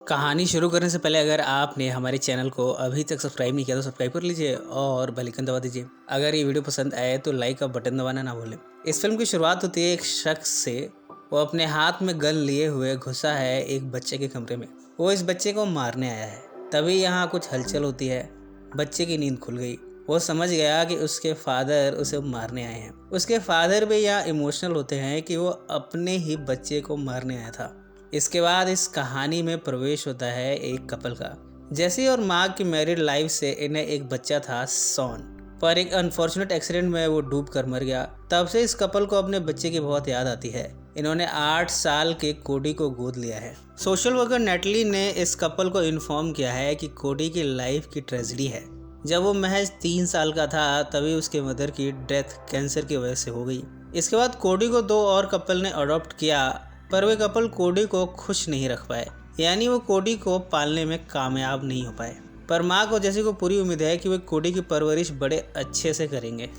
कहानी शुरू करने से पहले अगर आपने हमारे चैनल को अभी तक सब्सक्राइब नहीं किया तो सब्सक्राइब कर लीजिए और बेल आइकन दबा दीजिए। अगर ये वीडियो पसंद आए तो लाइक का बटन दबाना ना भूलें। इस फिल्म की शुरुआत होती है एक शख्स से। वो अपने हाथ में गन लिए हुए घुसा है एक बच्चे के कमरे में। वो इस बच्चे को मारने आया है। तभी यहाँ कुछ हलचल होती है। बच्चे की नींद खुल गई। वो समझ गया कि उसके फादर उसे मारने आए हैं। उसके फादर भी यहाँ इमोशनल होते हैं कि वो अपने ही बच्चे को मारने आया था। इसके बाद इस कहानी में प्रवेश होता है एक कपल का। जेसी और मार्क की मैरिड लाइफ से इन्हें एक बच्चा था सॉन, पर एक अनफॉर्चुनेट एक्सीडेंट में वो डूब कर मर गया। तब से इस कपल को अपने बच्चे की बहुत याद आती है। इन्होंने 8 साल के कोडी को गोद लिया है। सोशल वर्कर नेटली ने इस कपल को इन्फॉर्म किया है कि कोडी की लाइफ की ट्रेजेडी है। जब वो महज 3 साल का था तभी उसके मदर की डेथ कैंसर की वजह से हो गई। इसके बाद कोडी को 2 और कपल ने अडॉप्ट किया, पर वे कपल कोडी को खुश नहीं रख पाए, यानी वो कोडी को पालने में कामयाब नहीं हो पाए। पर माँ को जेसी को पूरी उम्मीद है कि वे कोडी की परवरिश बड़े अच्छे से करेंगे।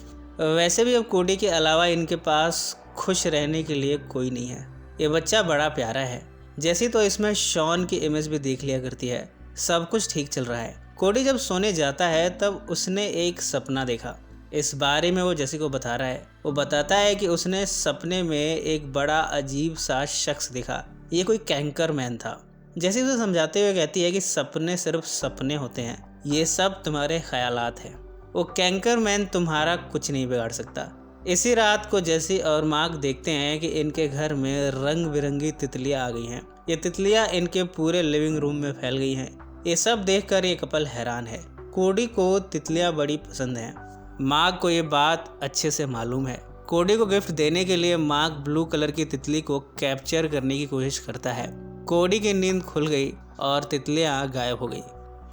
वैसे भी अब कोडी के अलावा इनके पास खुश रहने के लिए कोई नहीं है। ये बच्चा बड़ा प्यारा है। जेसी तो इसमें शॉन की इमेज भी देख लिया करती है। सब कुछ ठीक चल रहा है। कोडी जब सोने जाता है तब उसने एक सपना देखा। इस बारे में वो जेसी को बता रहा है। वो बताता है कि उसने सपने में एक बड़ा अजीब सा शख्स देखा। ये कोई कैंकर मैन था। जेसी उसे समझाते हुए कहती है कि सपने सिर्फ सपने होते हैं, ये सब तुम्हारे ख्यालात हैं। वो कैंकर मैन तुम्हारा कुछ नहीं बिगाड़ सकता। इसी रात को जेसी और मार्क देखते हैं कि इनके घर में रंग बिरंगी तितलियां आ गई हैं। ये तितलियां इनके पूरे लिविंग रूम में फैल गई हैं। ये सब देखकर ये कपल हैरान है। कोडी को तितलियां बड़ी पसंद हैं। मार्क को ये बात अच्छे से मालूम है। कोडी को गिफ्ट देने के लिए मार्क ब्लू कलर की तितली को कैप्चर करने की कोशिश करता है। कोडी की नींद खुल गई और तितलियां गायब हो गई।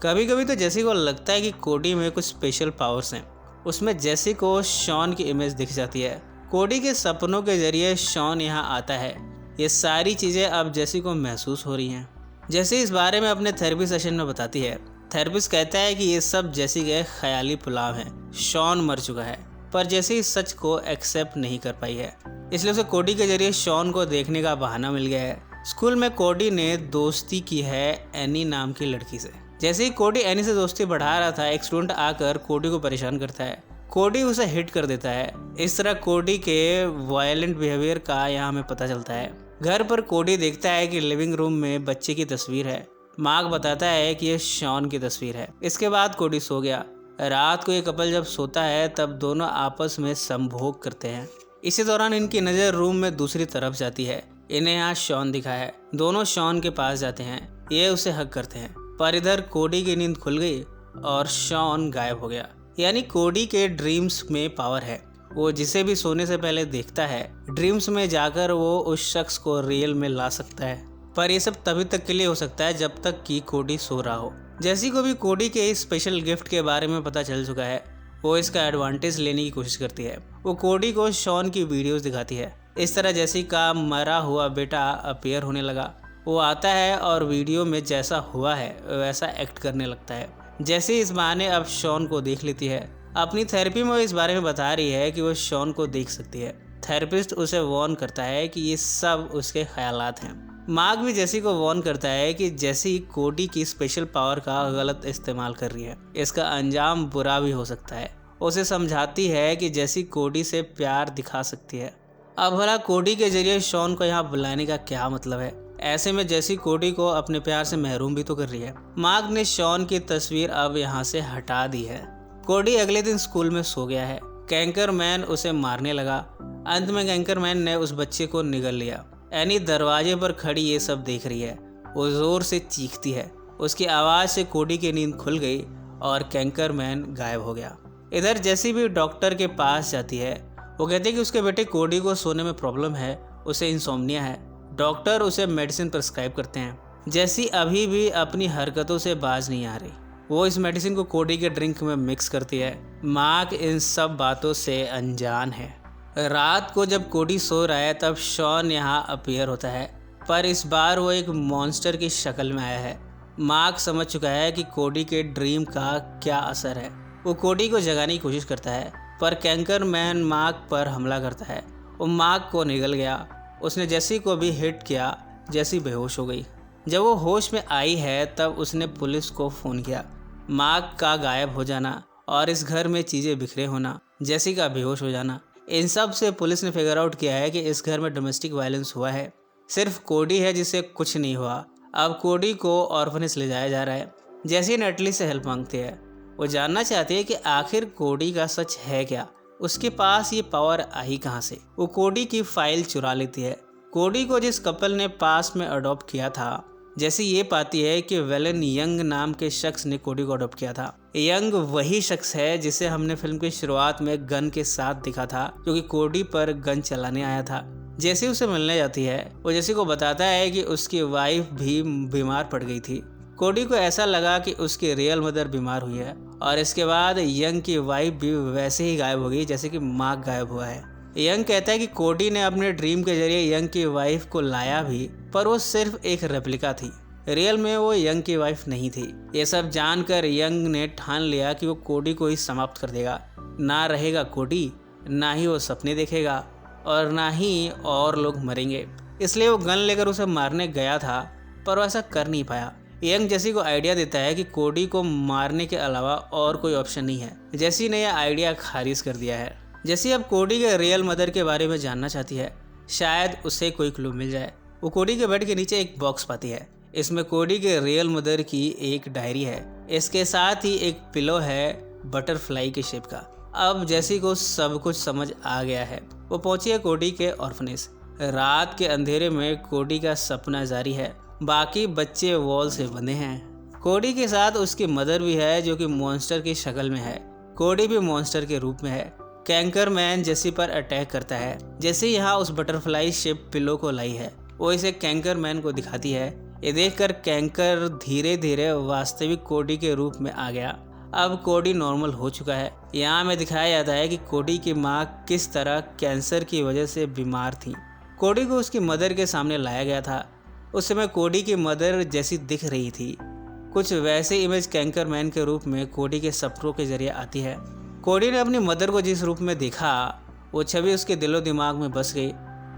कभी कभी तो जेसी को लगता है कि कोडी में कुछ स्पेशल पावर्स हैं। उसमें जेसी को शॉन की इमेज दिख जाती है। कोडी के सपनों के जरिए शॉन यहाँ आता है। ये सारी चीज़ें अब जेसी को महसूस हो रही हैं। जेसी इस बारे में अपने थेरेपी सेशन में बताती है। थेरेपिस्ट कहता है कि ये सब जेसी के ख्याली पुलाव हैं। शॉन मर चुका है, पर जेसी इस सच को एक्सेप्ट नहीं कर पाई है, इसलिए उसे कोडी के जरिए शॉन को देखने का बहाना मिल गया है। स्कूल में कोडी ने दोस्ती की है एनी नाम की लड़की से। जैसे ही कोडी एनी से दोस्ती बढ़ा रहा था, एक स्टूडेंट आकर कोडी को परेशान करता है। कोडी उसे हिट कर देता है। इस तरह कोडी के वायलेंट बिहेवियर का यहाँ हमें पता चलता है। घर पर कोडी देखता है कि लिविंग रूम में बच्चे की तस्वीर है। मार्क बताता है कि यह शॉन की तस्वीर है। इसके बाद कोडी सो गया। रात को ये कपल जब सोता है तब दोनों आपस में संभोग करते हैं। इसी दौरान इनकी नज़र रूम में दूसरी तरफ जाती है। इन्हें यहाँ शॉन दिखा है। दोनों शॉन के पास जाते हैं। ये उसे हक करते हैं, पर इधर कोडी की नींद खुल गई और शॉन गायब हो गया। यानी कोडी के ड्रीम्स में पावर है। वो जिसे भी सोने से पहले देखता है, ड्रीम्स में जाकर वो उस शख्स को रियल में ला सकता है। पर ये सब तभी तक के लिए हो सकता है जब तक कि कोडी सो रहा हो। जेसी को भी कोडी के इस स्पेशल गिफ्ट के बारे में पता चल चुका है। वो इसका एडवांटेज लेने की कोशिश करती है। वो कोडी को शॉन की वीडियोस दिखाती है। इस तरह जेसी का मरा हुआ बेटा अपीयर होने लगा। वो आता है और वीडियो में जैसा हुआ है वैसा एक्ट करने लगता है। जेसी इस बहाने अब शॉन को देख लेती है। अपनी थेरेपी में वो इस बारे में बता रही है कि वो शॉन को देख सकती है। थेरेपिस्ट उसे वार्न करता है कि ये सब उसके ख्यालात हैं। मार्क भी जेसी को वार्न करता है कि जेसी कोडी की स्पेशल पावर का गलत इस्तेमाल कर रही है। इसका अंजाम बुरा भी हो सकता है। उसे समझाती है कि जेसी कोडी से प्यार दिखा सकती है। अब भला कोडी के जरिए शॉन को यहाँ बुलाने का क्या मतलब है? ऐसे में जेसी कोडी को अपने प्यार से महरूम भी तो कर रही है। मार्क ने शॉन की तस्वीर अब यहाँ से हटा दी है। कोडी अगले दिन स्कूल में सो गया है। कैंकर मैन उसे मारने लगा। अंत में कैंकर मैन ने उस बच्चे को निगल लिया। एनी दरवाजे पर खड़ी ये सब देख रही है। वो जोर से चीखती है। उसकी आवाज़ से कोडी की नींद खुल गई और कैंकर मैन गायब हो गया। इधर जेसी भी डॉक्टर के पास जाती है। वो कहती है कि उसके बेटे कोडी को सोने में प्रॉब्लम है, उसे इंसोम्निया है। डॉक्टर उसे मेडिसिन प्रिस्क्राइब करते हैं। जेसी अभी भी अपनी हरकतों से बाज नहीं आ रही। वो इस मेडिसिन को कोडी के ड्रिंक में मिक्स करती है। मार्क इन सब बातों से अनजान है। रात को जब कोडी सो रहा है तब शॉन यहाँ अपीयर होता है, पर इस बार वो एक मॉन्स्टर की शक्ल में आया है। मार्क समझ चुका है कि कोडी के ड्रीम का क्या असर है। वो कोडी को जगाने की कोशिश करता है, पर कैंकर मैन मार्क पर हमला करता है। वो मार्क को निगल गया। उसने जेसी को भी हिट किया। जेसी बेहोश हो गई। जब वो होश में आई है तब उसने पुलिस को फ़ोन किया। मार्क का गायब हो जाना और इस घर में चीज़ें बिखरे होना, जेसी का बेहोश हो जाना, इन सब से पुलिस ने फिगर आउट किया है कि इस घर में डोमेस्टिक वायलेंस हुआ है। सिर्फ कोडी है जिसे कुछ नहीं हुआ। अब कोडी को ऑर्फनेज ले जाया जा रहा है। जेसी नटली से हेल्प मांगती है। वो जानना चाहती है कि आखिर कोडी का सच है क्या, उसके पास ये पावर आई कहाँ से। वो कोडी की फाइल चुरा लेती है। कोडी को जिस कपल ने पास में अडॉप्ट किया था, जैसे ये पाती है कि वेलन यंग नाम के शख्स ने कोडी को अडॉप्ट किया था। यंग वही शख्स है जिसे हमने फिल्म की शुरुआत में गन के साथ दिखा था, क्योंकि कोडी पर गन चलाने आया था। जैसे उसे मिलने जाती है, वो जेसी को बताता है कि उसकी वाइफ भी बीमार पड़ गई थी। कोडी को ऐसा लगा कि उसकी रियल मदर बीमार हुई है और इसके बाद यंग की वाइफ भी वैसे ही गायब हो गई जैसे कि मार्क गायब हुआ है। यंग कहता है कि कोडी ने अपने ड्रीम के जरिए यंग की वाइफ को लाया भी, पर वो सिर्फ एक रेप्लिका थी। रियल में वो यंग की वाइफ नहीं थी। ये सब जानकर यंग ने ठान लिया कि वो कोडी को ही समाप्त कर देगा। ना रहेगा कोडी, ना ही वो सपने देखेगा और ना ही और लोग मरेंगे। इसलिए वो गन लेकर उसे मारने गया था, पर वो ऐसा कर नहीं पाया। यंग जेसी को आइडिया देता है कि कोडी को मारने के अलावा और कोई ऑप्शन नहीं है। जेसी ने यह आइडिया खारिज कर दिया है। जेसी अब कोडी के रियल मदर के बारे में जानना चाहती है, शायद उसे कोई क्लू मिल जाए। वो कोडी के बेड के नीचे एक बॉक्स पाती है। इसमें कोडी के रियल मदर की एक डायरी है। इसके साथ ही एक पिलो है बटरफ्लाई के शेप का। अब जेसी को सब कुछ समझ आ गया है। वो पहुंची है कोडी के ऑर्फनेज। रात के अंधेरे में कोडी का सपना जारी है। बाकी बच्चे वॉल से बंधे हैं। कोडी के साथ उसकी मदर भी है, जो कि मॉन्स्टर की शक्ल में है। कोडी भी मॉन्स्टर के रूप में है। कैंकर मैन जेसी पर अटैक करता है। जेसी यहाँ उस बटरफ्लाई शेप पिलो को लाई है। वो इसे कैंकर मैन को दिखाती है। ये देखकर कैंकर धीरे धीरे वास्तविक कोडी के रूप में आ गया। अब कोडी नॉर्मल हो चुका है। यहाँ में दिखाया जाता है कि कोडी की माँ किस तरह कैंसर की वजह से बीमार थी। कोडी को उसकी मदर के सामने लाया गया था। उस समय कोडी की मदर जैसी दिख रही थी। कुछ वैसे इमेज कैंकर मैन के रूप में कोडी के सपनों के जरिए आती है। कोडी ने अपनी मदर को जिस रूप में देखा, वो छवि उसके दिलो दिमाग में बस गई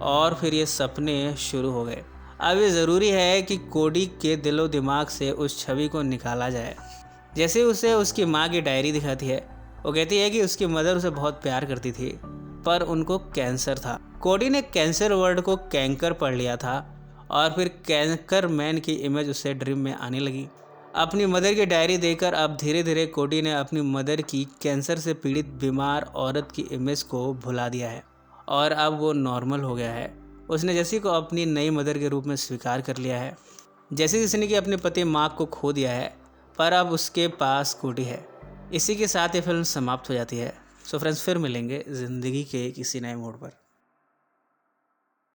और फिर ये सपने शुरू हो गए। अब ये ज़रूरी है कि कोडी के दिलो दिमाग से उस छवि को निकाला जाए। जैसे उसे उसकी माँ की डायरी दिखाती है, वो कहती है कि उसकी मदर उसे बहुत प्यार करती थी, पर उनको कैंसर था। कोडी ने कैंसर वर्ड को कैंकर पढ़ लिया था और फिर कैंकर मैन की इमेज उसे ड्रीम में आने लगी। अपनी मदर की डायरी देखकर अब धीरे धीरे कोडी ने अपनी मदर की कैंसर से पीड़ित बीमार औरत की इमेज को भुला दिया है और अब वो नॉर्मल हो गया है। उसने जेसी को अपनी नई मदर के रूप में स्वीकार कर लिया है। जैसे जिसने कि अपने पति मार्क को खो दिया है, पर अब उसके पास कोडी है। इसी के साथ ये फिल्म समाप्त हो जाती है। सो फ्रेंड्स, फिर मिलेंगे ज़िंदगी के किसी नए मोड़ पर।